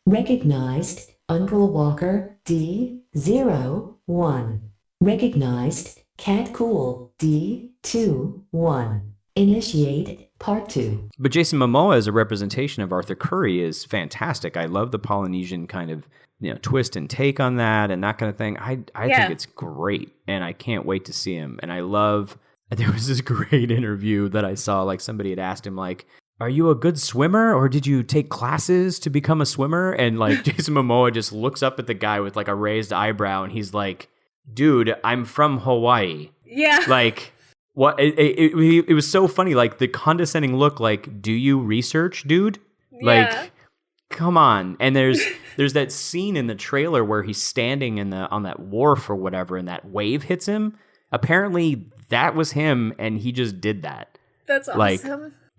Recognized Uncle Walker D01. Recognized Kat Kuhl D21. Initiate Part 2. But Jason Momoa as a representation of Arthur Curry is fantastic. I love the Polynesian kind of twist and take on that and that kind of thing. I think it's great, and I can't wait to see him. And I love, there was this great interview that I saw, like somebody had asked him, like, are you a good swimmer, or did you take classes to become a swimmer? And like Jason Momoa just looks up at the guy with like a raised eyebrow, and he's like, dude, I'm from Hawaii. Yeah. Like, what? It was so funny, like the condescending look, like, do you research, dude? Yeah. Like, come on. And there's that scene in the trailer where he's standing on that wharf or whatever, and that wave hits him. Apparently that was him, and he just did that. That's awesome. Like,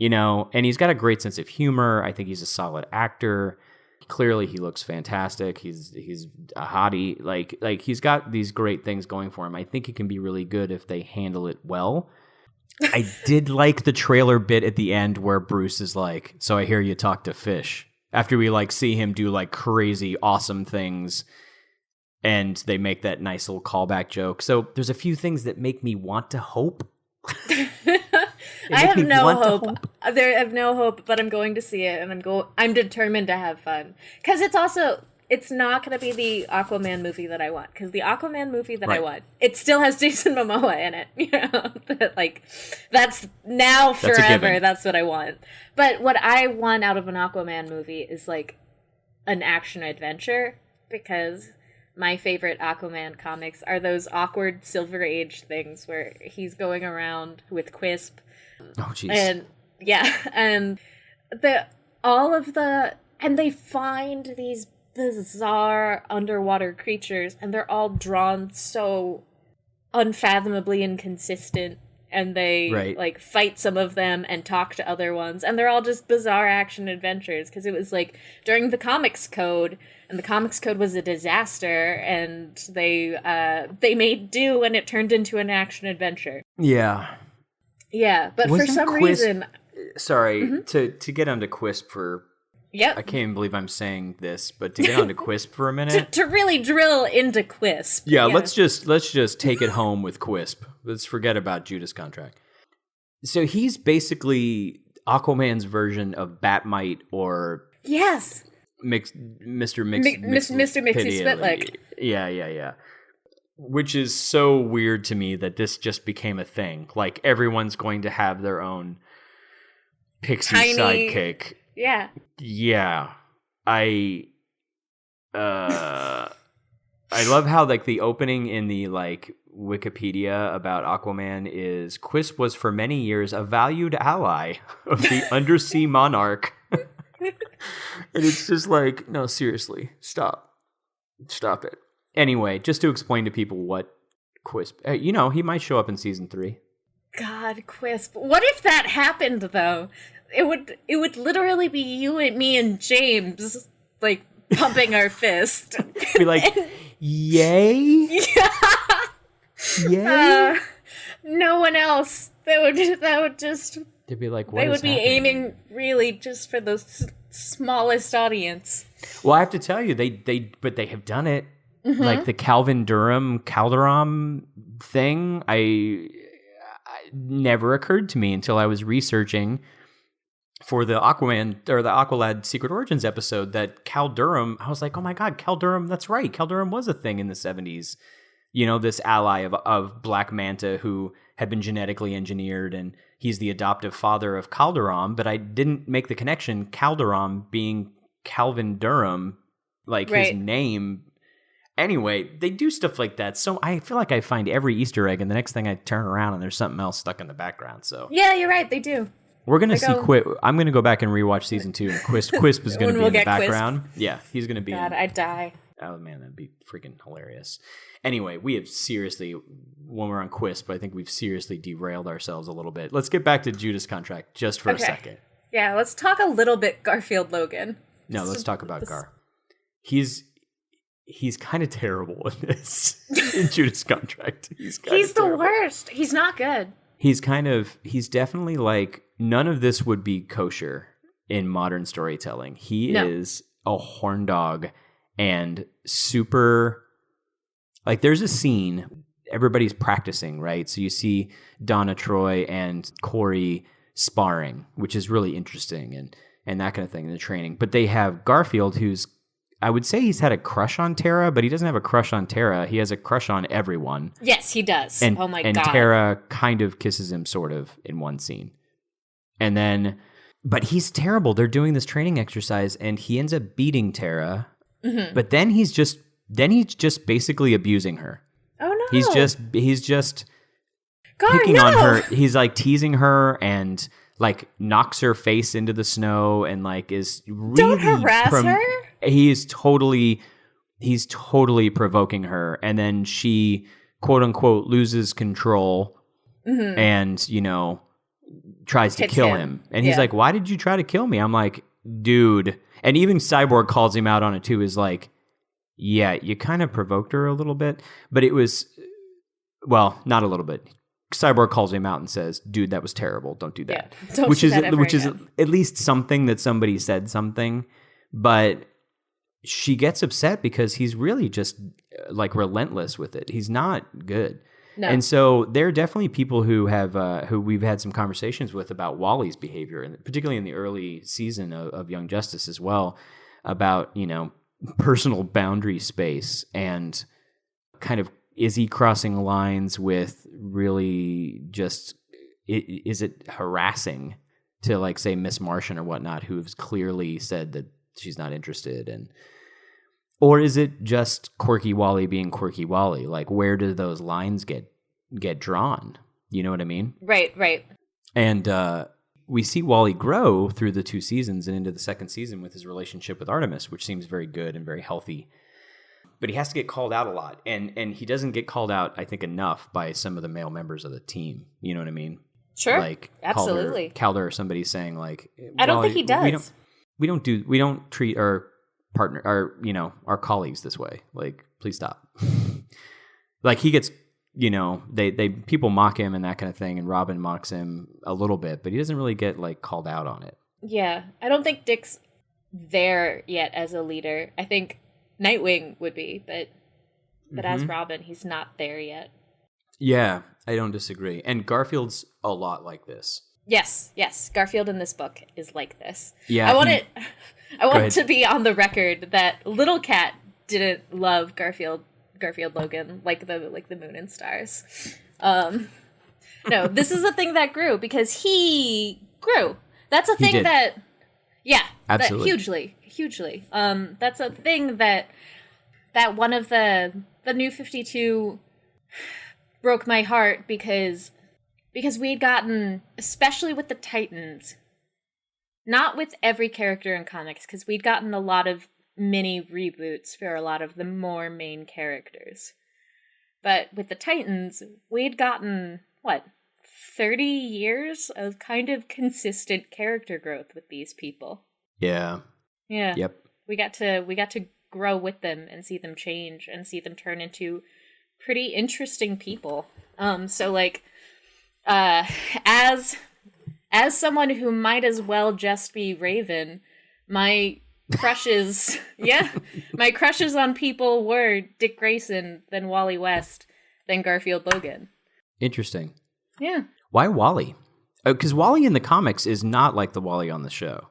and he's got a great sense of humor. I think he's a solid actor. Clearly he looks fantastic. He's a hottie. Like he's got these great things going for him. I think he can be really good if they handle it well. I did like the trailer bit at the end where Bruce is like, so I hear you talk to fish. After we like see him do like crazy awesome things, and they make that nice little callback joke. So there's a few things that make me want to hope. I have no hope. I have no hope, but I'm going to see it, and I'm determined to have fun. Because it's not going to be the Aquaman movie that I want. Because the Aquaman movie that I want, it still has Jason Momoa in it. Like, that's now forever. That's what I want. But what I want out of an Aquaman movie is like an action adventure, because my favorite Aquaman comics are those awkward Silver Age things where he's going around with Quisp. Oh, jeez. And and they find these bizarre underwater creatures, and they're all drawn so unfathomably inconsistent, and they like fight some of them and talk to other ones, and they're all just bizarre action adventures, because it was like during the Comics Code, and the Comics Code was a disaster, and they made do, and it turned into an action adventure. Yeah, but for some reason... Sorry, to get onto Quisp for... Yep. I can't even believe I'm saying this, but to get onto Quisp for a minute... to really drill into Quisp. Yeah, let's just take it home with Quisp. Let's forget about Judas Contract. So he's basically Aquaman's version of Batmite, or... Yes! Mr. Mixie-Spitlick. Yeah. Which is so weird to me that this just became a thing. Like, everyone's going to have their own pixie sidekick. Yeah. Yeah. I love how, like, the opening in the, like, Wikipedia about Aquaman is, Quisp was for many years a valued ally of the undersea monarch. And it's just like, no, seriously, stop it. Anyway, just to explain to people what Quisp, he might show up in season 3. God, Quisp. What if that happened, though? It would literally be you and me and James, like, pumping our fist. Be like, yay? Yeah. Yay? No one else. That would just... They'd be like, what They is would be happening? aiming really just for the smallest audience. Well, I have to tell you, but they have done it. Mm-hmm. Like the Calderon thing, I never occurred to me until I was researching for the Aquaman or the Aqualad Secret Origins episode that Cal Durham, I was like, oh my God, Cal Durham, that's right. Cal Durham was a thing in the 70s. This ally of Black Manta who had been genetically engineered, and he's the adoptive father of Calderon, but I didn't make the connection, Calderon being Calvin Durham, like his name. Anyway, they do stuff like that. So I feel like I find every Easter egg, and the next thing I turn around and there's something else stuck in the background. So yeah, you're right. They do. We're going to see Quisp. I'm going to go back and rewatch season 2, and Quisp is going to be in the background. Quisp. Yeah, he's going to be God, I'd die. Oh, man, that'd be freaking hilarious. Anyway, we have seriously, when we're on Quisp, I think we've seriously derailed ourselves a little bit. Let's get back to Judas Contract just for a second. Yeah, let's talk a little bit Garfield Logan. No, let's talk about Gar. He's kind of terrible in this, in Judas Contract. He's the worst. He's not good. He's definitely like, none of this would be kosher in modern storytelling. He is a horn dog and super, like there's a scene, everybody's practicing, right? So you see Donna Troy and Corey sparring, which is really interesting and that kind of thing in the training. But they have Garfield, who's, I would say he's had a crush on Tara, but he doesn't have a crush on Tara. He has a crush on everyone. Yes, he does. And, oh my and God. And Tara kind of kisses him sort of in one scene. And then, but he's terrible. They're doing this training exercise and he ends up beating Tara. Mm-hmm. But then he's just basically abusing her. Oh no. He's just Gar, picking no. on her. He's like teasing her and like knocks her face into the snow and like is really Don't harass her. He's totally provoking her, and then she quote unquote loses control and, you know, tries to kill him. And he's like, "Why did you try to kill me?" I'm like, "Dude." And even Cyborg calls him out on it too, is like, "Yeah, you kind of provoked her a little bit." But it was, well, not a little bit. Cyborg calls him out and says, "Dude, that was terrible. Don't do that." Yeah, don't do that ever is again. at least something that somebody said something. But she gets upset because he's really just like relentless with it. He's not good. No. And so there are definitely people who have who we've had some conversations with about Wally's behavior, and particularly in the early season of Young Justice as well, about, you know, personal boundary space and kind of, is he crossing lines with really just, is it harassing to like say Miss Martian or whatnot, who's clearly said that she's not interested, and or is it just quirky Wally being quirky Wally? Like, where do those lines get drawn? You know what I mean? Right. And we see Wally grow through the 2 seasons and into the 2nd season with his relationship with Artemis, which seems very good and very healthy. But he has to get called out a lot, and he doesn't get called out, I think, enough by some of the male members of the team. You know what I mean? Sure, like absolutely. Calder or somebody saying like, I don't think he does. We don't treat our partner, our colleagues this way. Like, please stop. Like, he gets, you know, they people mock him and that kind of thing, and Robin mocks him a little bit, but he doesn't really get like called out on it. Yeah, I don't think Dick's there yet as a leader. I think Nightwing would be, but as Robin, he's not there yet. Yeah, I don't disagree. And Garfield's a lot like this. Yes. Garfield in this book is like this. Yeah, I want to be on the record that Little Cat didn't love Garfield Logan like the moon and stars. No, this is a thing that grew because he grew. That's a thing that, yeah, absolutely, that hugely. That's a thing that one of the New 52 broke my heart because we'd gotten, especially with the Titans, not with every character in comics, because we'd gotten a lot of mini reboots for a lot of the more main characters. But with the Titans, we'd gotten, 30 years of kind of consistent character growth with these people. Yeah. Yep. We got to grow with them and see them change and see them turn into pretty interesting people. So like, as someone who might as well just be Raven, my crushes, my crushes on people were Dick Grayson, then Wally West, then Garfield Logan. Interesting. Yeah. Why Wally? Because Wally in the comics is not like the Wally on the show.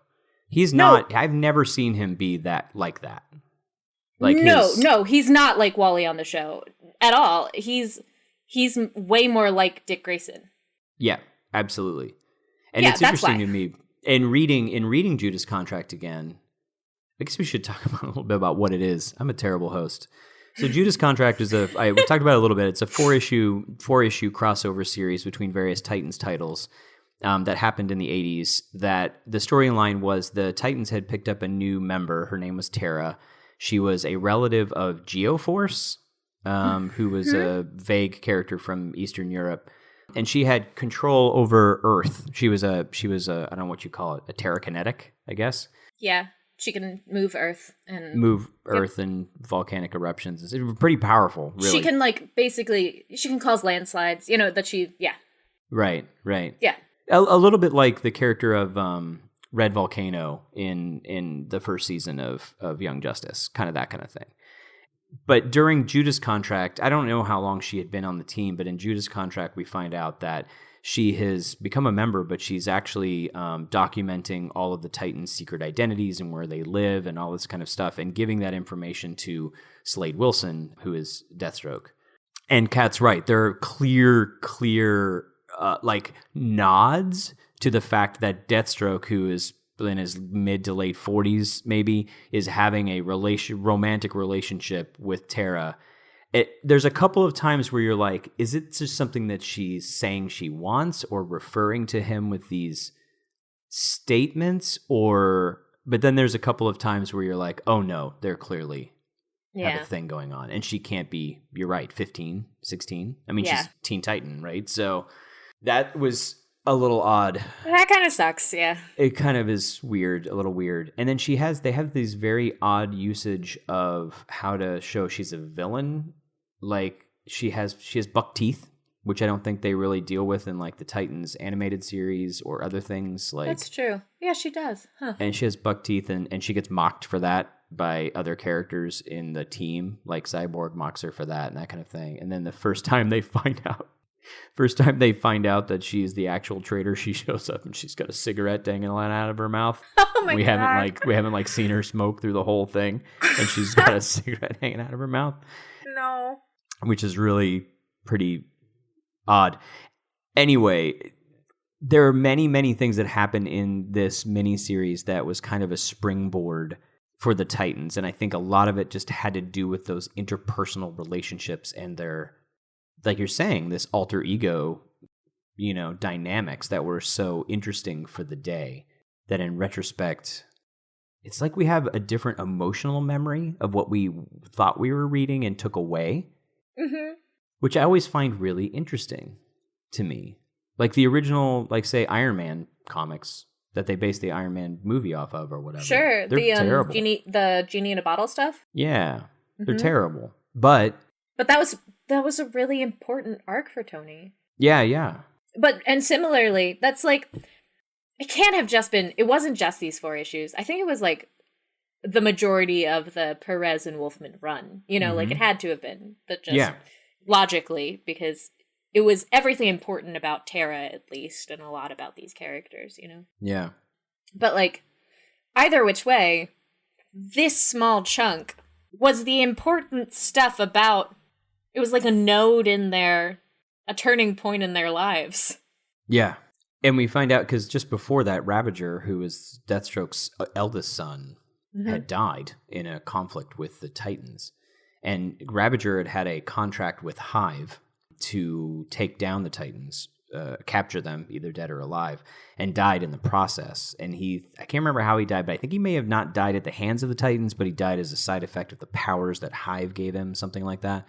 He's not. I've never seen him be like that. Like no, he's not like Wally on the show at all. He's way more like Dick Grayson. Yeah, absolutely. And it's interesting to me in reading Judas Contract again. I guess we should talk about a little bit about what it is. I'm a terrible host. So Judas Contract is we talked about it a little bit. It's a 4-issue crossover series between various Titans titles that happened in the 80s. That the storyline was the Titans had picked up a new member. Her name was Tara. She was a relative of Geoforce, who was a vague character from Eastern Europe, and she had control over Earth. She was a I don't know what you call it, a terrakinetic, I guess. Yeah. She can move Earth and volcanic eruptions. It's pretty powerful, really. She can she can cause landslides, Right. Yeah. A little bit like the character of Red Volcano in the first season of Young Justice, kind of that kind of thing. But during Judas' contract, I don't know how long she had been on the team, but in Judas' contract, we find out that she has become a member, but she's actually documenting all of the Titans' secret identities and where they live and all this kind of stuff, and giving that information to Slade Wilson, who is Deathstroke. And Kat's right. There are clear like nods to the fact that Deathstroke, who is in his mid to late 40s, maybe, is having a romantic relationship with Tara. There's a couple of times where you're like, is it just something that she's saying she wants or referring to him with these statements? But then there's a couple of times where you're like, oh no, they're clearly have a thing going on. And she can't be, you're right, 15, 16. I mean, she's Teen Titan, right? So that was a little odd. That kind of sucks, yeah. It kind of is weird, a little weird. And then they have these very odd usage of how to show she's a villain. Like she has buck teeth, which I don't think they really deal with in like the Titans animated series or other things. Like that's true. Yeah, she does. Huh. And she has buck teeth, and she gets mocked for that by other characters in the team. Like Cyborg mocks her for that and that kind of thing. And then the first time they find out that she's the actual traitor, she shows up and she's got a cigarette dangling out of her mouth. Oh my God. We haven't seen her smoke through the whole thing, and she's got a cigarette hanging out of her mouth. No. Which is really pretty odd. Anyway, there are many, many things that happen in this miniseries that was kind of a springboard for the Titans, and I think a lot of it just had to do with those interpersonal relationships and their, like you're saying, this alter ego, dynamics that were so interesting for the day that in retrospect, it's like we have a different emotional memory of what we thought we were reading and took away, which I always find really interesting to me. Like the original, like say Iron Man comics that they based the Iron Man movie off of or whatever. Sure, they're terrible. The genie in a bottle stuff. Yeah, they're terrible. But that was a really important arc for Tony. Yeah. And similarly, that's like, it wasn't just these 4 issues. I think it was like the majority of the Perez and Wolfman run. Like it had to have been, but just logically, because it was everything important about Tara, at least, and a lot about these characters, Yeah. But like, either which way, this small chunk was the important stuff about, it was like a node in a turning point in their lives. Yeah. And we find out, because just before that, Ravager, who was Deathstroke's eldest son, had died in a conflict with the Titans. And Ravager had a contract with Hive to take down the Titans, capture them, either dead or alive, and died in the process. And I can't remember how he died, but I think he may have not died at the hands of the Titans, but he died as a side effect of the powers that Hive gave him, something like that.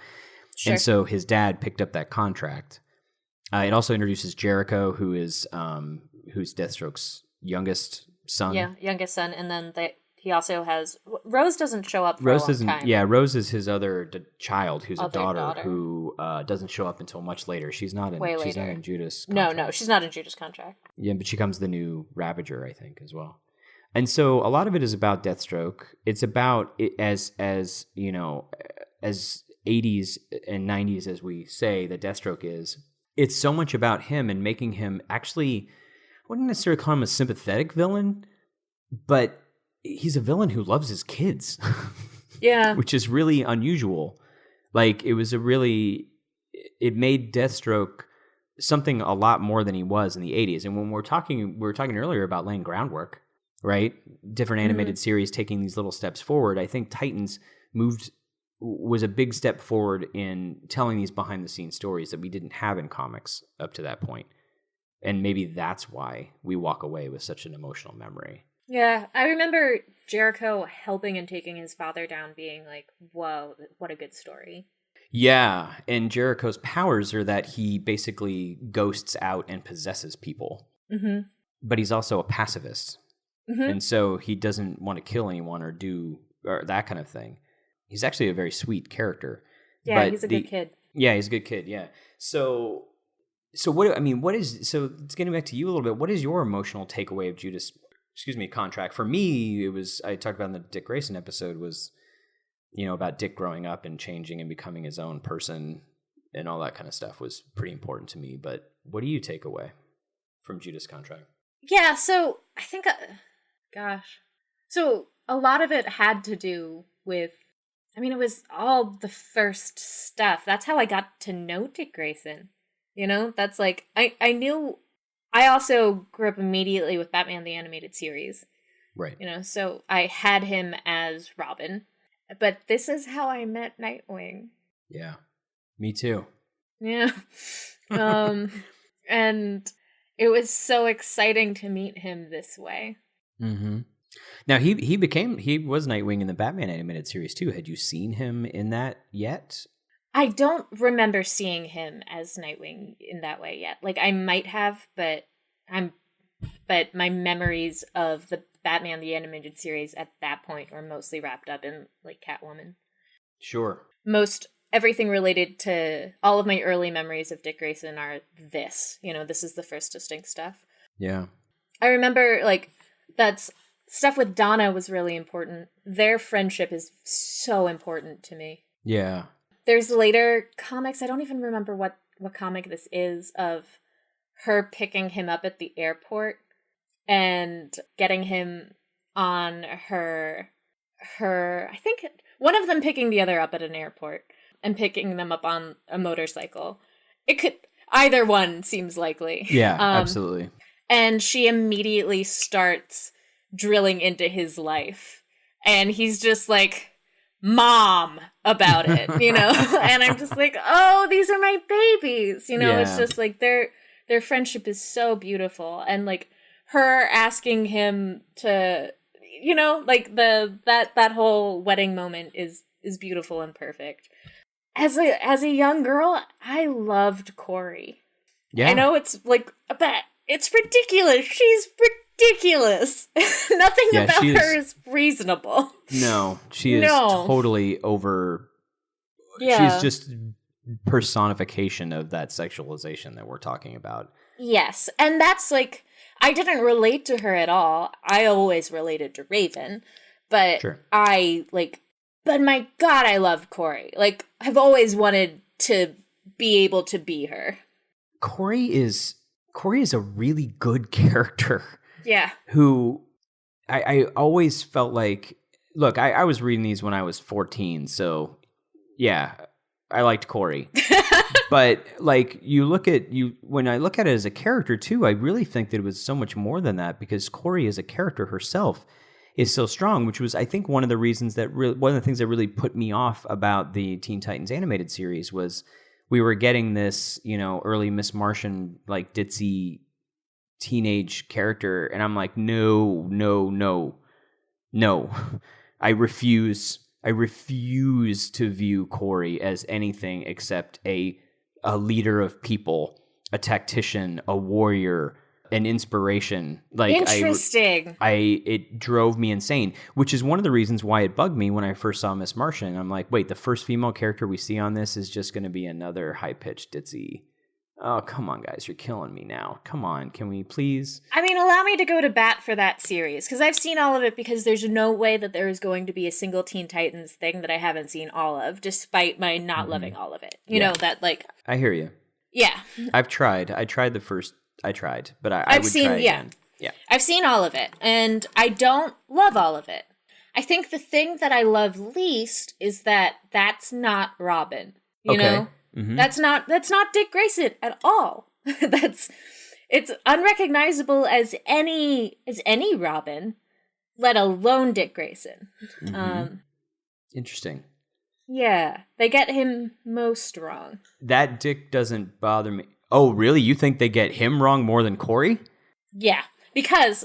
Sure. And so his dad picked up that contract. It also introduces Jericho, who's Deathstroke's youngest son. Yeah, youngest son, and then he also has Rose doesn't show up for a long time. Yeah, Rose is his other child, who's a daughter who doesn't show up until much later. She's not in Judas' contract. No, she's not in Judas' contract. Yeah, but she becomes the new Ravager, I think, as well. And so a lot of it is about Deathstroke. It's about it as 80s and 90s, as we say, that Deathstroke is. It's so much about him and making him actually, I wouldn't necessarily call him a sympathetic villain, but he's a villain who loves his kids. Yeah. Which is really unusual. Like, it made Deathstroke something a lot more than he was in the 80s. And when we were talking earlier about laying groundwork, right? Different animated series taking these little steps forward. I think Titans was a big step forward in telling these behind-the-scenes stories that we didn't have in comics up to that point. And maybe that's why we walk away with such an emotional memory. Yeah, I remember Jericho helping and taking his father down, being like, whoa, what a good story. Yeah, and Jericho's powers are that he basically ghosts out and possesses people. Mm-hmm. But he's also a pacifist. Mm-hmm. And so he doesn't want to kill anyone or that kind of thing. He's actually a very sweet character. Yeah, he's a good kid. Yeah, he's a good kid, yeah. So getting back to you a little bit, what is your emotional takeaway of Judas contract. For me, it was, I talked about in the Dick Grayson episode, was, about Dick growing up and changing and becoming his own person and all that kind of stuff was pretty important to me. But what do you take away from Judas Contract? Yeah, so I think, so a lot of it had to do with, it was all the first stuff. That's how I got to know Dick Grayson. That's like, I knew, I also grew up immediately with Batman the Animated Series. Right. So I had him as Robin. But this is how I met Nightwing. Yeah, me too. Yeah. And it was so exciting to meet him this way. Mm-hmm. Now, he was Nightwing in the Batman Animated Series too. Had you seen him in that yet? I don't remember seeing him as Nightwing in that way yet. Like, I might have, but my memories of the Batman the Animated Series at that point were mostly wrapped up in, like, Catwoman. Sure. Everything related to all of my early memories of Dick Grayson are this. This is the first distinct stuff. Yeah. I remember, like, that's stuff with Donna was really important. Their friendship is so important to me. Yeah. There's later comics, I don't even remember what comic this is, of her picking him up at the airport and getting him on her I think one of them picking the other up at an airport and picking them up on a motorcycle. Either one seems likely. Yeah, absolutely. And she immediately starts drilling into his life. And he's just like, Mom, about it, And I'm just like, oh, these are my babies. Yeah. It's just like their friendship is so beautiful. And like her asking him to, like that whole wedding moment is beautiful and perfect. As a young girl, I loved Corey. Yeah. I know it's like it's ridiculous. She's ridiculous. Nothing about her is reasonable. No, she is totally over. Yeah. She's just personification of that sexualization that we're talking about. Yes, and that's like, I didn't relate to her at all. I always related to Raven, but sure. But my God, I loved Corey. Like, I've always wanted to be able to be her. Corey is a really good character. Yeah. Who I always felt like, look, I was reading these when I was 14, so yeah, I liked Corey. But like when I look at it as a character too, I really think that it was so much more than that, because Corey as a character herself is so strong, which was, I think, one of the reasons that one of the things that really put me off about the Teen Titans animated series was we were getting this, early Miss Martian, like ditzy teenage character, and I'm like, no. I refuse to view Corey as anything except a leader of people, a tactician, a warrior, an inspiration. Like, interesting. It drove me insane, which is one of the reasons why it bugged me when I first saw Miss Martian. I'm like, wait, the first female character we see on this is just going to be another high-pitched ditzy. Oh, come on, guys, you're killing me now. Come on, can we please? Allow me to go to bat for that series, because I've seen all of it, because there's no way that there is going to be a single Teen Titans thing that I haven't seen all of, despite my not loving all of it. You know, that, like... I hear you. Yeah. I've tried. I tried, but I would try again. Yeah. I've seen all of it, and I don't love all of it. I think the thing that I love least is that that's not Robin. You know? Mm-hmm. That's not Dick Grayson at all. It's unrecognizable as any Robin, let alone Dick Grayson. Mm-hmm. Interesting. Yeah, they get him most wrong. That Dick doesn't bother me. Oh, really? You think they get him wrong more than Corey? Yeah, because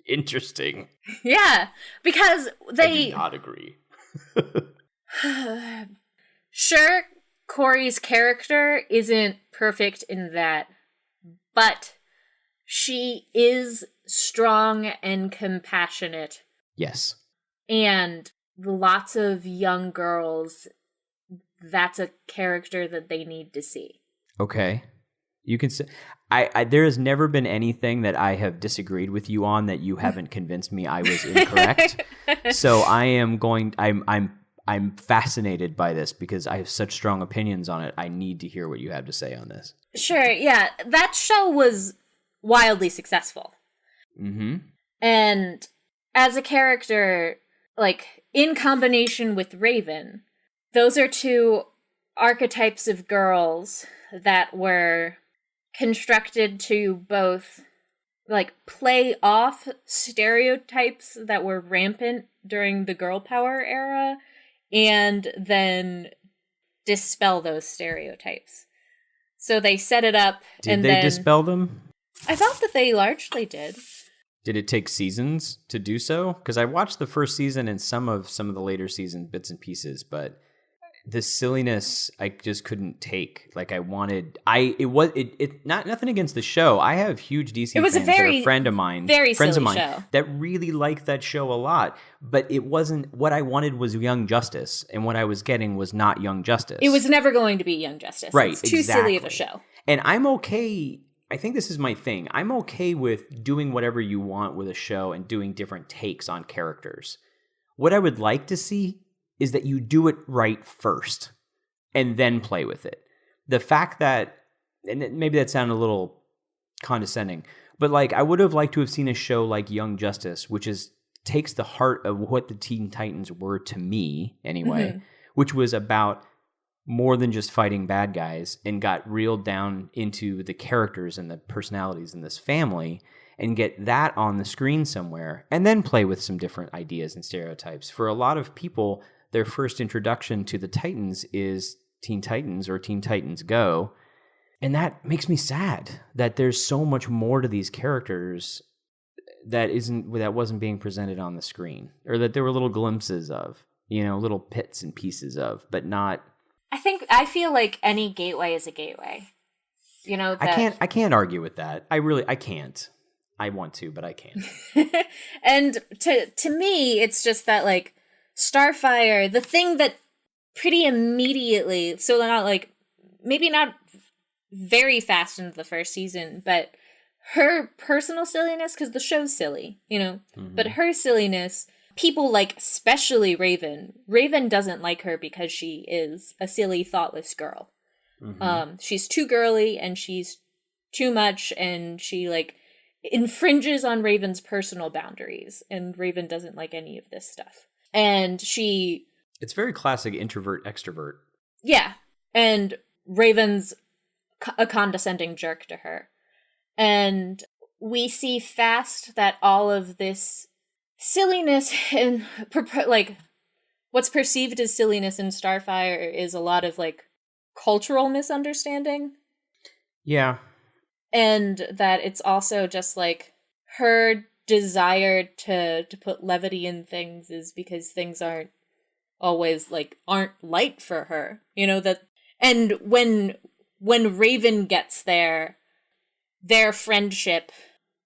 interesting. Yeah, because they I do not agree. Sure, Corey's character isn't perfect in that, but she is strong and compassionate. Yes. And lots of young girls, that's a character that they need to see. Okay. You can say, there has never been anything that I have disagreed with you on that you haven't convinced me I was incorrect. So I'm fascinated by this because I have such strong opinions on it. I need to hear what you have to say on this. Sure, yeah. That show was wildly successful. Mm-hmm. And as a character, like, in combination with Raven, those are two archetypes of girls that were constructed to both, like, play off stereotypes that were rampant during the girl power era and then dispel those stereotypes. So they set it up Did they dispel them? I thought that they largely did. Did it take seasons to do so? Because I watched the first season and some of the later season bits and pieces, but the silliness I just couldn't take. Like nothing against the show. I have huge DC it was fans. A very, a friend of mine, very friends of silly mine show. that really liked that show a lot. But it wasn't what I wanted was Young Justice, and what I was getting was not Young Justice. It was never going to be Young Justice. Right, it's too exactly. silly of a show. And I'm okay. I think this is my thing. I'm okay with doing whatever you want with a show and doing different takes on characters. What I would like to see is that you do it right first and then play with it. The fact that, and maybe that sounded a little condescending, but like I would have liked to have seen a show like Young Justice, which takes the heart of what the Teen Titans were to me anyway, which was about more than just fighting bad guys and got reeled down into the characters and the personalities in this family and get that on the screen somewhere and then play with some different ideas and stereotypes. For a lot of people, their first introduction to the Titans is Teen Titans or Teen Titans Go. And that makes me sad that there's so much more to these characters that wasn't being presented on the screen, or that there were little glimpses of, little bits and pieces of, but not. I feel like any gateway is a gateway. I can't argue with that. I can't. I want to, but I can't. And to me, it's just that, like, Starfire, the thing that pretty immediately, so not like, maybe not very fast into the first season, but her personal silliness, because the show's silly, but her silliness, people like, especially Raven doesn't like her because she is a silly, thoughtless girl. She's too girly and she's too much, and she, like, infringes on Raven's personal boundaries, and Raven doesn't like any of this stuff. And it's very classic introvert extrovert. Yeah, and Raven's a condescending jerk to her. And we see fast that all of this silliness and, like, what's perceived as silliness in Starfire is a lot of, like, cultural misunderstanding. Yeah. And that it's also just, like, her desire to put levity in things is because things aren't always, like, aren't light for her. And when Raven gets there, their friendship,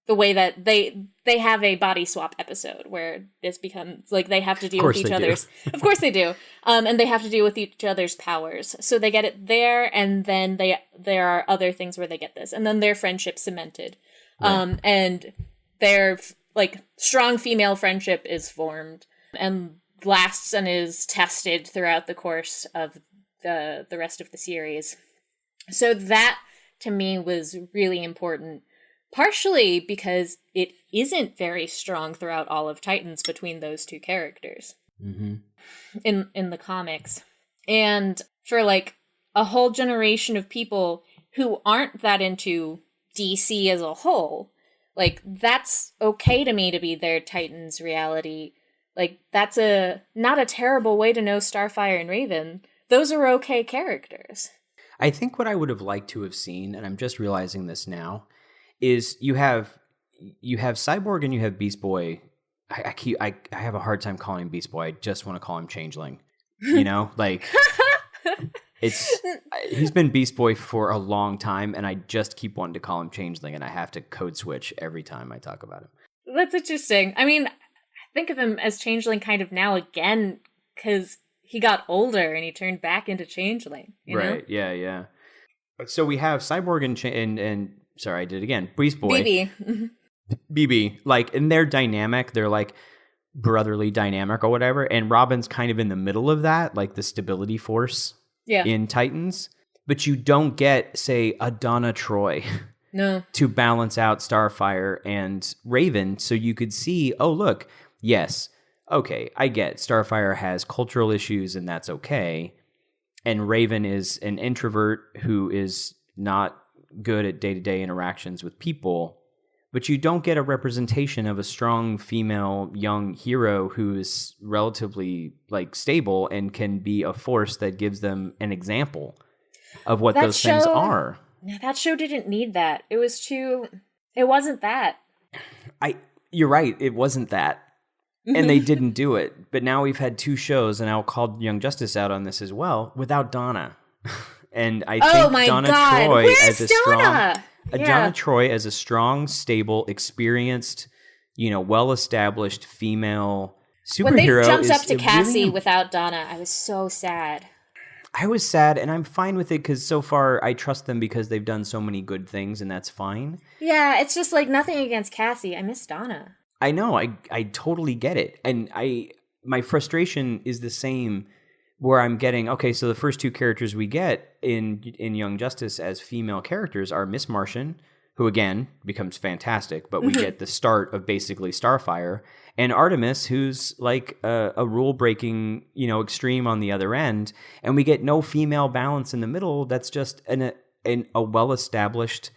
the way that they have a body swap episode where this becomes, like, they have to deal with each other's. Of course they do. And they have to deal with each other's powers. So they get it there, and then there are other things where they get this. And then their friendship cemented. Right. And their, like, strong female friendship is formed and lasts and is tested throughout the course of the rest of the series. So that, to me, was really important, partially because it isn't very strong throughout all of Titans between those two characters in the comics. And for, like, a whole generation of people who aren't that into DC as a whole, like, that's okay to me to be their Titans reality. Like, that's not a terrible way to know Starfire and Raven. Those are okay characters. I think what I would have liked to have seen, and I'm just realizing this now, is you have Cyborg and you have Beast Boy. I have a hard time calling him Beast Boy. I just want to call him Changeling. Like, he's been Beast Boy for a long time, and I just keep wanting to call him Changeling, and I have to code switch every time I talk about him. That's interesting. I mean, I think of him as Changeling kind of now again, because he got older and he turned back into Changeling. You know? Yeah. So we have Cyborg and sorry, I did it again. Beast Boy. BB. BB. Like, in their dynamic, they're like brotherly dynamic or whatever. And Robin's kind of in the middle of that, like the stability force in Titans. But you don't get, say, a Donna Troy to balance out Starfire and Raven. So you could see, oh, look, yes, okay, I get Starfire has cultural issues and that's okay. And Raven is an introvert who is not good at day-to-day interactions with people. But you don't get a representation of a strong female young hero who is relatively like stable and can be a force that gives them an example of what those things are. That show didn't need that. It wasn't that. You're right. It wasn't that. And they didn't do it. But now we've had 2 shows, and I'll call Young Justice out on this as well, without Donna. And I think Donna Troy as a strong... Donna Troy as a strong, stable, experienced, well-established female superhero. When they jumped up to Cassie really without Donna, I was so sad. I was sad, and I'm fine with it because so far I trust them because they've done so many good things, and that's fine. Yeah, it's just like nothing against Cassie. I miss Donna. I know. I totally get it. And my frustration is the same where I'm getting, okay, so the first 2 characters we get in Young Justice as female characters are Miss Martian, who again becomes fantastic, but we get the start of basically Starfire, and Artemis, who's like a rule-breaking, extreme on the other end, and we get no female balance in the middle. That's just a well-established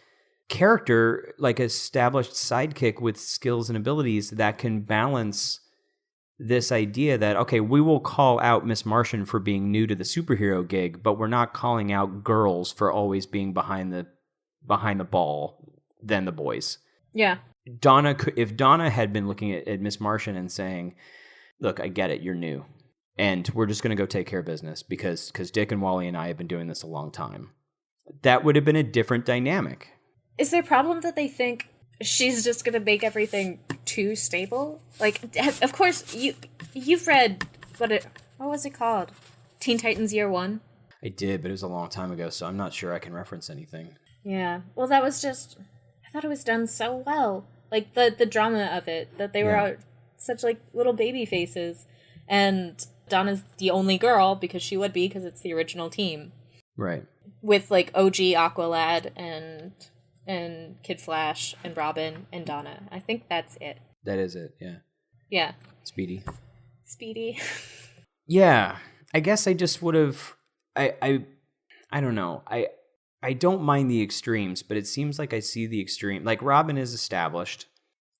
character, like established sidekick with skills and abilities that can balance this idea that, okay, we will call out Miss Martian for being new to the superhero gig, but we're not calling out girls for always being behind the ball than the boys. Yeah. If Donna had been looking at Miss Martian and saying, look, I get it, you're new, and we're just going to go take care of business because Dick and Wally and I have been doing this a long time, that would have been a different dynamic. Is there a problem that they think she's just going to make everything too stable? Like, of course, you've read, what was it called? Teen Titans Year 1? I did, but it was a long time ago, so I'm not sure I can reference anything. Yeah. Well, that was just, I thought it was done so well. Like, the drama of it, that they were such, like, little baby faces. And Donna's the only girl, because she would be, because it's the original team. Right. With, like, OG Aqualad and Kid Flash and Robin and Donna. I think that's it. That is it, yeah. Yeah. Speedy. Yeah. I guess I just would have... I don't know. I don't mind the extremes, but it seems like I see the extreme. Like, Robin is established.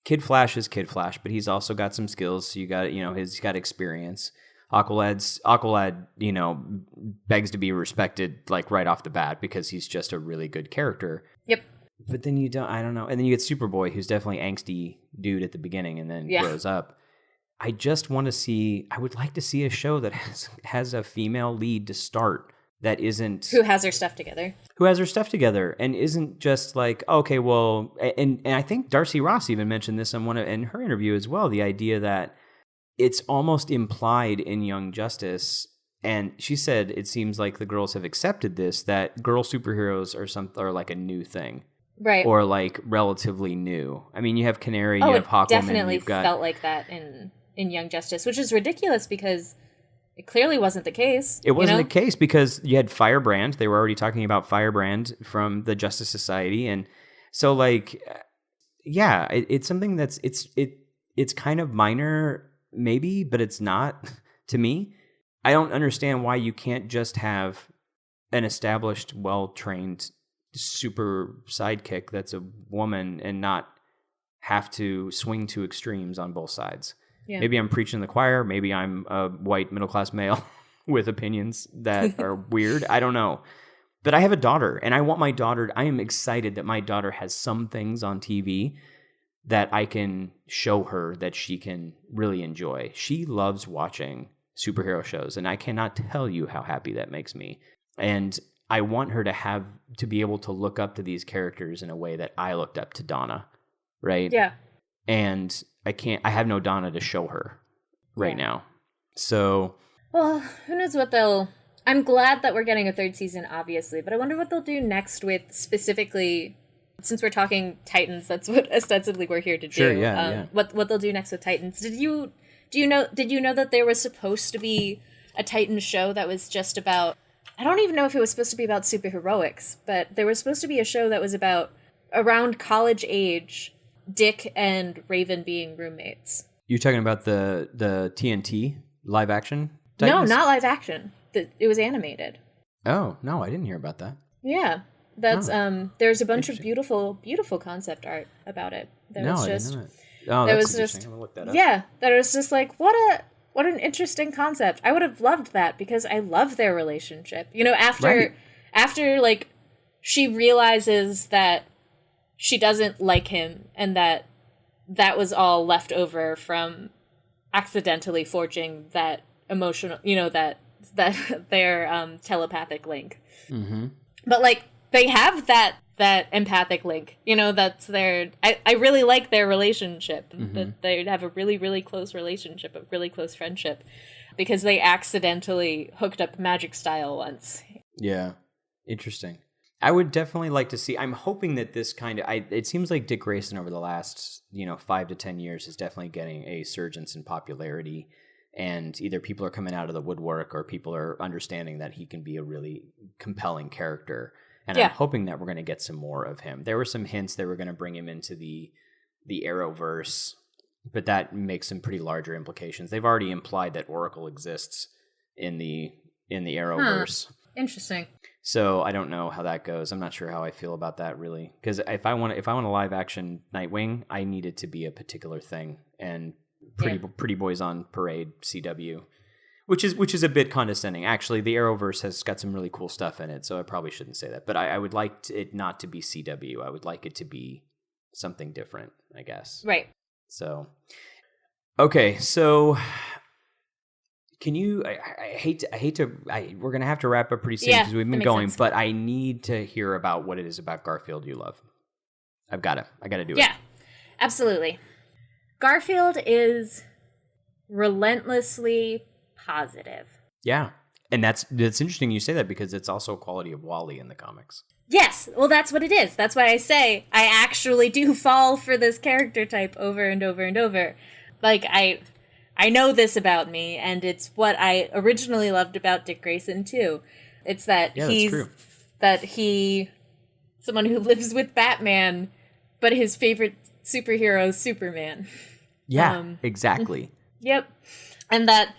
Kid Flash is Kid Flash, but he's also got some skills. So you got, he's got experience. Aqualad, begs to be respected, like, right off the bat because he's just a really good character. Yep. But then I don't know. And then you get Superboy, who's definitely angsty dude at the beginning and then grows up. I just want to see, I would like to see a show that has a female lead to start that isn't... Who has her stuff together. And isn't just like, okay, well... And I think Darcy Ross even mentioned this in her interview as well, the idea that it's almost implied in Young Justice, and she said it seems like the girls have accepted this, that girl superheroes are like a new thing. Right. Or like relatively new. I mean, you have Canary, you have Hawkwoman. Definitely felt like that in Young Justice, which is ridiculous because it clearly wasn't the case. It wasn't the case because you had Firebrand. They were already talking about Firebrand from the Justice Society. And so like, yeah, it's something that's, it's kind of minor maybe, but it's not to me. I don't understand why you can't just have an established, well-trained super sidekick that's a woman and not have to swing to extremes on both sides. Yeah. Maybe I'm preaching to the choir. Maybe I'm a white middle-class male with opinions that are weird. I don't know. But I have a daughter, and I want my daughter... I am excited that my daughter has some things on TV that I can show her that she can really enjoy. She loves watching superhero shows, and I cannot tell you how happy that makes me. And I want her to be able to look up to these characters in a way that I looked up to Donna, right? Yeah. And I have no Donna to show her right now. So. Well, who knows what they'll I'm glad that we're getting a third season, obviously, but I wonder what they'll do next with specifically, since we're talking Titans, that's what ostensibly we're here to do. Sure, yeah. What they'll do next with Titans. Did you know that there was supposed to be a Titans show that was just about, I don't even know if it was supposed to be about superheroics, but there was supposed to be a show that was about around college age, Dick and Raven being roommates. You're talking about the TNT live action Titans? No, not live action. It was animated. Oh, no, I didn't hear about that. Yeah. That's there's a bunch of beautiful concept art about it. I didn't know that. Oh, that's interesting. I'm gonna look that up. Yeah, that was just like what an interesting concept. I would have loved that because I love their relationship. You know, after like she realizes that she doesn't like him and that was all left over from accidentally forging that emotional, you know, that their telepathic link. Mm-hmm. But like they have that empathic link, you know, that's their, I really like their relationship. Mm-hmm. That they have a really, really close relationship, a really close friendship, because they accidentally hooked up magic style once. Yeah. Interesting. I would definitely like to see, I'm hoping that this it seems like Dick Grayson over the last, 5 to 10 years is definitely getting a surgence in popularity. And either people are coming out of the woodwork or people are understanding that he can be a really compelling character. And I'm hoping that we're going to get some more of him. There were some hints they were going to bring him into the Arrowverse, but that makes some pretty larger implications. They've already implied that Oracle exists in the Arrowverse. Interesting. So I don't know how that goes. I'm not sure how I feel about that really. Because if I want a live action Nightwing, I need it to be a particular thing. And Pretty Boys on Parade CW, which is a bit condescending. Actually, the Arrowverse has got some really cool stuff in it, so I probably shouldn't say that. But I would like it not to be CW. I would like it to be something different, I guess. Right. So, okay, so can you? I hate to. We're gonna have to wrap up pretty soon because we've been going. Sense. But I need to hear about what it is about Garfield you love. I gotta do it. Yeah, absolutely. Garfield is relentlessly positive. Yeah. And that's interesting you say that because it's also a quality of Wally in the comics. Yes. Well, that's what it is. That's why I say I actually do fall for this character type over and over and over. Like, I know this about me, and it's what I originally loved about Dick Grayson, too. It's that he's someone who lives with Batman, but his favorite superhero is Superman. Yeah, exactly. Yep. And that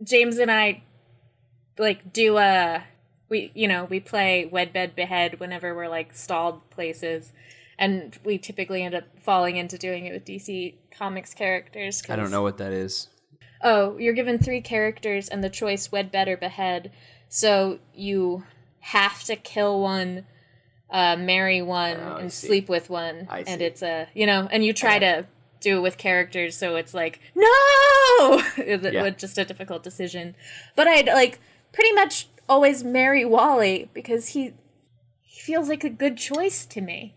James and I like do we play Wed Bed Behead whenever we're like stalled places, and we typically end up falling into doing it with DC Comics characters. I don't know what that is. Oh, you're given 3 characters and the choice Wed Bed or Behead, so you have to kill one, marry one, and sleep with one. And it's and you try to do it with characters, so it's like, no! With just a difficult decision. But I'd like pretty much always marry Wally because he feels like a good choice to me,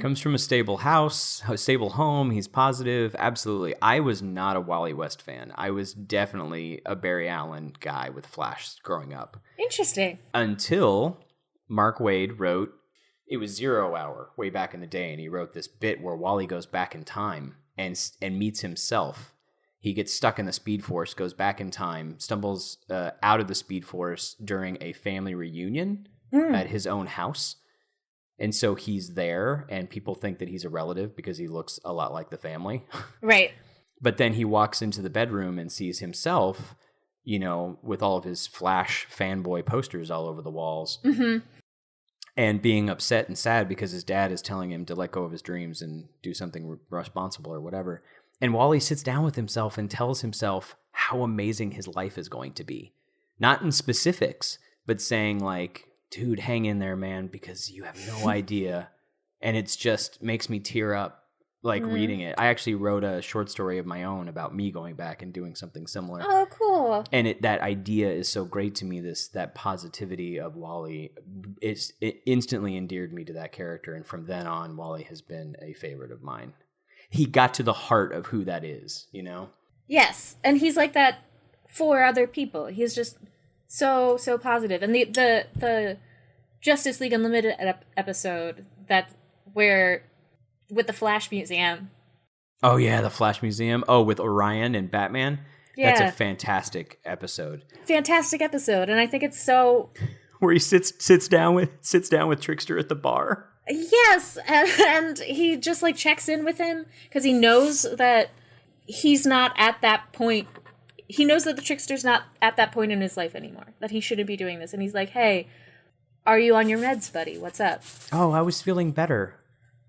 Comes from a stable house, a stable home, he's positive, absolutely. I was not a Wally West fan. I was definitely a Barry Allen guy with Flash growing up. Interesting. Until Mark Waid wrote, it was 0 Hour way back in the day, and he wrote this bit where Wally goes back in time and meets himself. He gets stuck in the Speed Force, goes back in time, stumbles out of the Speed Force during a family reunion at his own house. And so he's there, and people think that he's a relative because he looks a lot like the family. Right. But then he walks into the bedroom and sees himself, with all of his Flash fanboy posters all over the walls. Mm-hmm. And being upset and sad because his dad is telling him to let go of his dreams and do something responsible or whatever. And Wally sits down with himself and tells himself how amazing his life is going to be. Not in specifics, but saying like, dude, hang in there, man, because you have no idea. And it's just makes me tear up like reading it. I actually wrote a short story of my own about me going back and doing something similar. Oh, cool. And that idea is so great to me, that positivity of Wally. It instantly endeared me to that character. And from then on, Wally has been a favorite of mine. He got to the heart of who that is, Yes. And he's like that for other people. He's just so positive. And the Justice League Unlimited episode where with the Flash Museum. Oh yeah, the Flash Museum. Oh, with Orion and Batman. Yeah. That's a fantastic episode. Fantastic episode, and I think it's so. Where he sits down with Trickster at the bar. Yes, and he just like checks in with him because he knows that he's not at that point. He knows that the Trickster's not at that point in his life anymore. That he shouldn't be doing this, and he's like, "Hey, are you on your meds, buddy? What's up?" Oh, I was feeling better.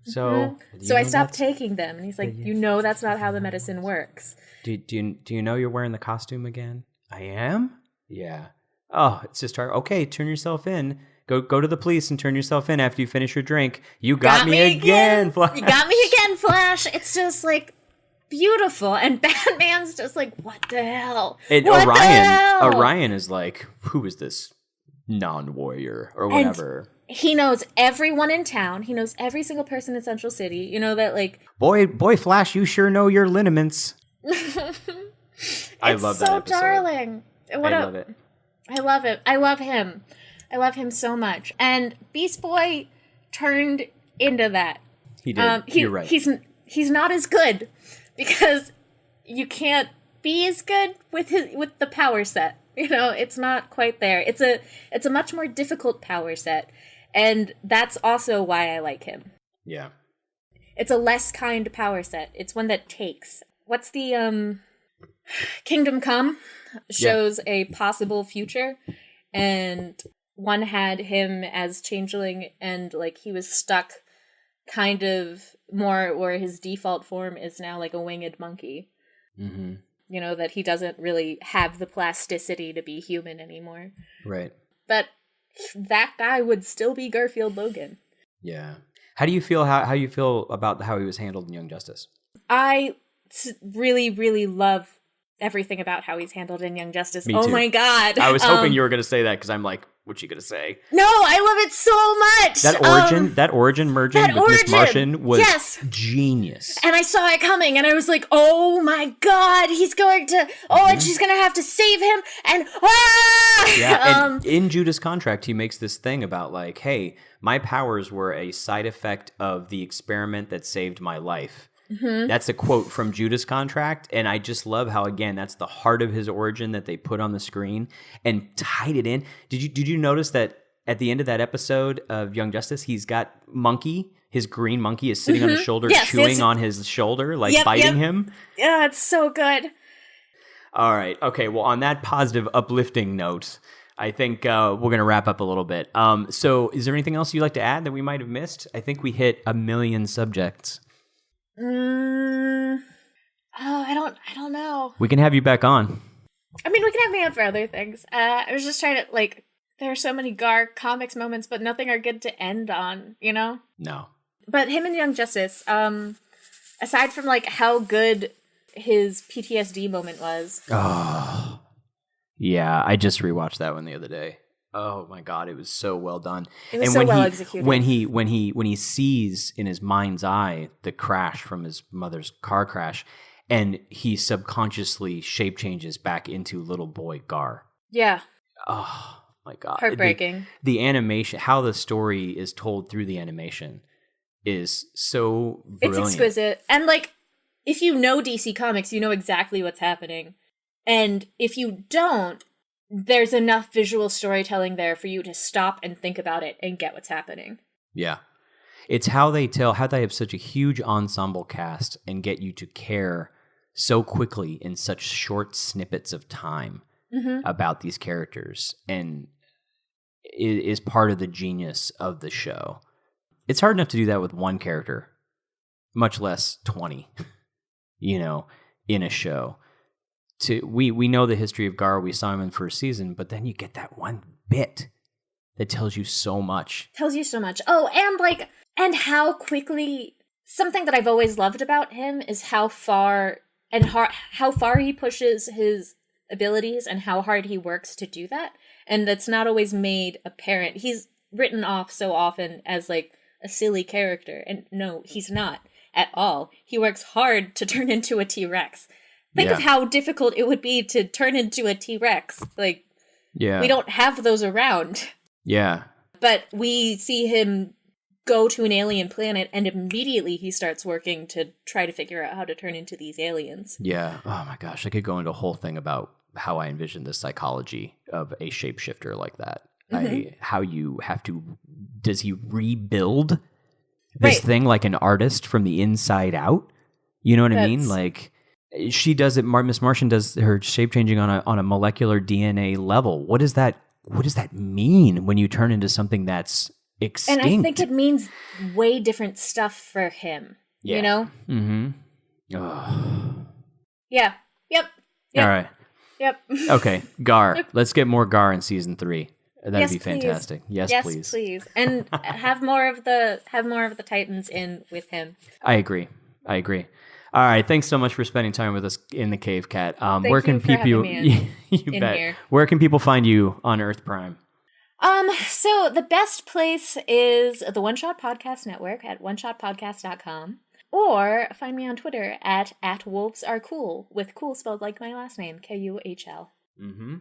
So, so I stopped taking them, and he's like, "You know, that's not how the medicine works." Do you know you're wearing the costume again? I am? Yeah. Oh, it's just hard. Okay, turn yourself in. Go to the police and turn yourself in after you finish your drink. You got me again, Flash. You got me again, Flash. It's just like beautiful, and Batman's just like, what the hell? And what the hell? Orion is like, who is this non-warrior or whatever? And he knows everyone in town. He knows every single person in Central City. You know that, like, boy, Flash, you sure know your liniments. I love that episode. It's so darling. I love it. I love it. I love him. I love him so much. And Beast Boy turned into that. He did. You're right. He's not as good because you can't be as good with the power set. You know, it's not quite there. It's a much more difficult power set, and that's also why I like him. Yeah. It's a less kind power set. It's one that takes. What's the Kingdom Come shows a possible future, and one had him as changeling, and like he was stuck kind of more where his default form is now like a winged monkey. Mm-hmm. You know, that he doesn't really have the plasticity to be human anymore. Right. But that guy would still be Garfield Logan. Yeah. How do you feel? How you feel about how he was handled in Young Justice? I really, really love everything about how he's handled in Young Justice. Me oh too. My God. I was hoping you were going to say that because I'm like, what's she going to say? No, I love it so much. That origin merging with Miss Martian was genius. And I saw it coming and I was like, oh my God, he's going to, and she's going to have to save him. And, Yeah, and in Judas' contract, he makes this thing about like, hey, my powers were a side effect of the experiment that saved my life. Mm-hmm. That's a quote from Judas' contract, and I just love how, again, that's the heart of his origin that they put on the screen and tied it in. Did you notice that at the end of that episode of Young Justice, he's got Monkey, his green monkey, is sitting on his shoulder, chewing on his shoulder, like biting him? Yeah, it's so good. All right. Okay, well, on that positive, uplifting note, I think we're going to wrap up a little bit. So is there anything else you'd like to add that we might have missed? I think we hit 1 million subjects. I don't know. We can have you back on. I mean, we can have me on for other things. I was just trying to, like, there are so many Gar comics moments, but nothing are good to end on, you know? No. But him and Young Justice, aside from, like, how good his PTSD moment was. Oh, yeah. I just rewatched that one the other day. Oh my God, it was so well done. It was so well executed. When he sees in his mind's eye the crash from his mother's car crash, and he subconsciously shape changes back into little boy Gar. Yeah. Oh my God. Heartbreaking. The animation, how the story is told through the animation is so brilliant. It's exquisite. And like, if you know DC Comics, you know exactly what's happening. And if you don't, there's enough visual storytelling there for you to stop and think about it and get what's happening. Yeah. It's how they have such a huge ensemble cast and get you to care so quickly in such short snippets of time about these characters, and it is part of the genius of the show. It's hard enough to do that with one character, much less 20, in a show. We know the history of Gar. We saw him in first season, but then you get that one bit that tells you so much. Oh, and how quickly. Something that I've always loved about him is how far he pushes his abilities and how hard he works to do that. And that's not always made apparent. He's written off so often as like a silly character, and no, he's not at all. He works hard to turn into a T-Rex. Think of how difficult it would be to turn into a T-Rex. Like, we don't have those around. Yeah. But we see him go to an alien planet, and immediately he starts working to try to figure out how to turn into these aliens. Yeah. Oh my gosh. I could go into a whole thing about how I envision the psychology of a shapeshifter like that. How you have to, does he rebuild this thing like an artist from the inside out? You know what I mean? Like, she does it, Miss Martian does her shape changing on a molecular DNA level. What does that mean when you turn into something that's extinct? And I think it means way different stuff for him. Yeah. You know? Mm-hmm. Oh. Yeah. Yep. All right. Yep. Okay. Gar. Let's get more Gar in season 3. That'd be fantastic. Yes, please. And have more of the Titans in with him. I agree. All right. Thanks so much for spending time with us in the cave, Kat. Where can people you bet. Here. Where can people find you on Earth Prime? So the best place is the One Shot Podcast Network at oneshotpodcast.com, or find me on Twitter at wolvesarecool, with cool spelled like my last name, Kuhl. Mm-hmm.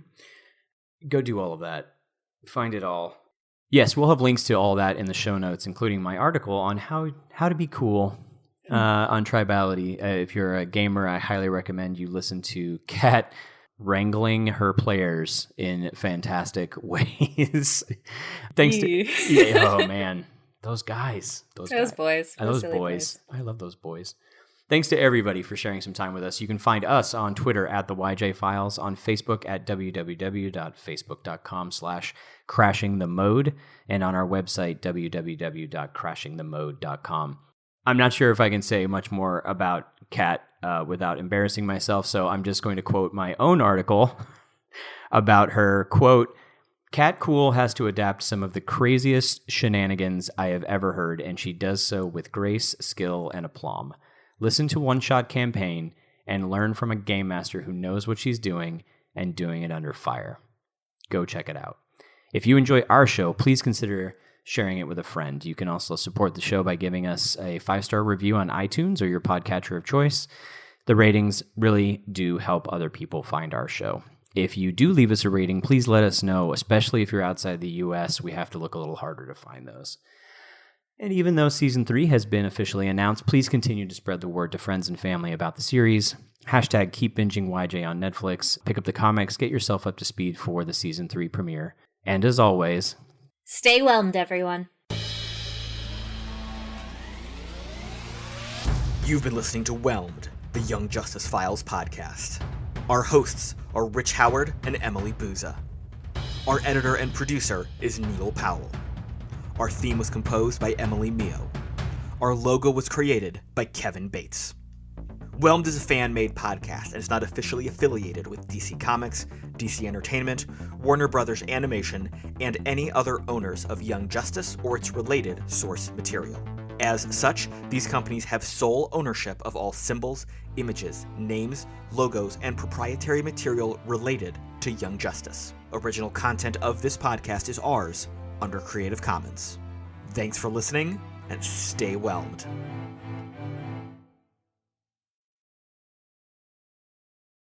Go do all of that. Find it all. Yes, we'll have links to all that in the show notes, including my article on how to be cool on tribality. If you're a gamer, I highly recommend you listen to Kat wrangling her players in fantastic ways. Thanks to oh man, those guys, those boys. I love those boys. Thanks to everybody for sharing some time with us. You can find us on Twitter at the YJ Files, on Facebook at www.facebook.com/crashingthemode, and on our website www.crashingthemode.com. I'm not sure if I can say much more about Kat without embarrassing myself, so I'm just going to quote my own article about her. Quote, Kat Kuhl has to adapt some of the craziest shenanigans I have ever heard, and she does so with grace, skill, and aplomb. Listen to One Shot Campaign and learn from a game master who knows what she's doing and doing it under fire. Go check it out. If you enjoy our show, please consider sharing it with a friend. You can also support the show by giving us a 5-star review on iTunes or your podcatcher of choice. The ratings really do help other people find our show. If you do leave us a rating, please let us know, especially if you're outside the US. We have to look a little harder to find those. And even though Season 3 has been officially announced, please continue to spread the word to friends and family about the series. Hashtag keep binging YJ on Netflix. Pick up the comics, get yourself up to speed for the Season 3 premiere. And as always, stay whelmed, everyone. You've been listening to Whelmed, the Young Justice Files podcast. Our hosts are Rich Howard and Emily Booza. Our editor and producer is Neil Powell. Our theme was composed by Emily Mio. Our logo was created by Kevin Bates. Whelmed is a fan-made podcast and is not officially affiliated with DC Comics, DC Entertainment, Warner Brothers Animation, and any other owners of Young Justice or its related source material. As such, these companies have sole ownership of all symbols, images, names, logos, and proprietary material related to Young Justice. Original content of this podcast is ours under Creative Commons. Thanks for listening, and stay whelmed.